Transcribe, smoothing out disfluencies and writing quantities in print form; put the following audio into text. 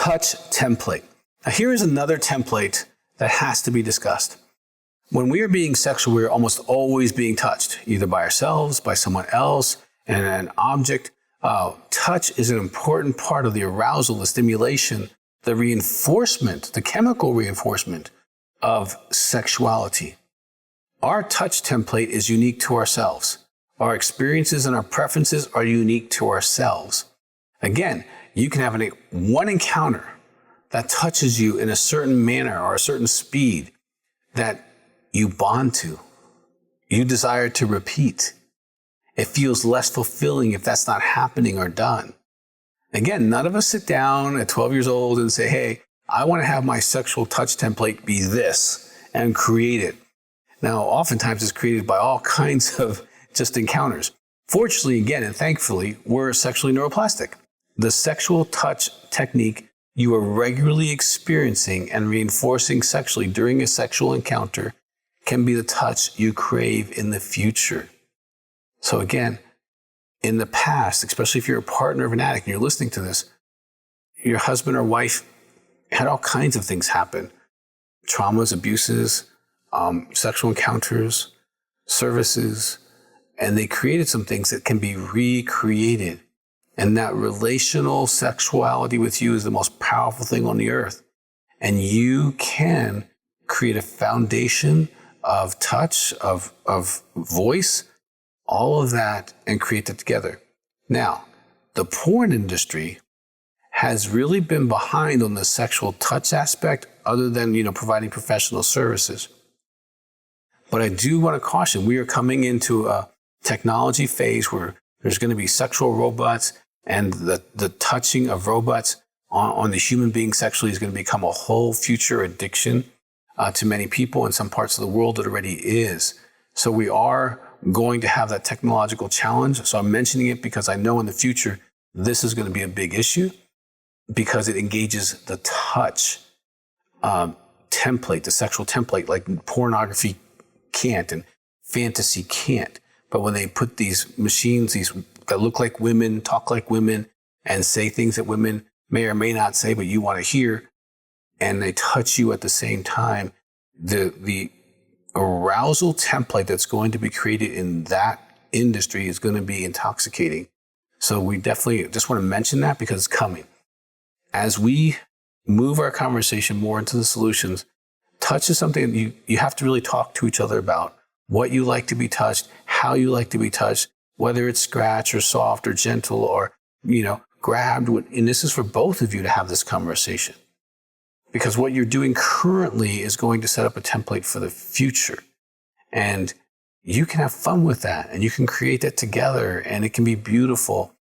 touch template. Now, here is another template that has to be discussed. When we are being sexual, we are almost always being touched, either by ourselves, by someone else, and an object. Touch is an important part of the arousal, the stimulation, the reinforcement, the chemical reinforcement of sexuality. Our touch template is unique to ourselves. Our experiences and our preferences are unique to ourselves. Again, you can have one encounter that touches you in a certain manner or a certain speed that you bond to, you desire to repeat. It feels less fulfilling if that's not happening or done. Again, none of us sit down at 12 years old and say, hey, I want to have my sexual touch template be this, and create it. Now, oftentimes it's created by all kinds of just encounters. Fortunately, again, and thankfully, we're sexually neuroplastic. The sexual touch technique you are regularly experiencing and reinforcing sexually during a sexual encounter can be the touch you crave in the future. So again, in the past, especially if you're a partner of an addict and you're listening to this, your husband or wife had all kinds of things happen. Traumas, abuses, sexual encounters, services, and they created some things that can be recreated. And that relational sexuality with you is the most powerful thing on the earth. And you can create a foundation of touch, of voice, all of that, and create that together. Now, the porn industry has really been behind on the sexual touch aspect other than, providing professional services. But I do want to caution, we are coming into a technology phase where there's going to be sexual robots, and the touching of robots on the human being sexually is going to become a whole future addiction to many people in some parts of the world. It already is. So we are going to have that technological challenge. So I'm mentioning it because I know in the future, this is going to be a big issue because it engages the touch template, the sexual template, like pornography can't and fantasy can't. But when they put these machines, these that look like women, talk like women, and say things that women may or may not say, but you want to hear, and they touch you at the same time, the arousal template that's going to be created in that industry is going to be intoxicating. So we definitely just want to mention that because it's coming. As we move our conversation more into the solutions, touch is something that you have to really talk to each other about. What you like to be touched, how you like to be touched, whether it's scratch or soft or gentle or, grabbed. And this is for both of you to have this conversation. Because what you're doing currently is going to set up a template for the future. And you can have fun with that and you can create that together and it can be beautiful.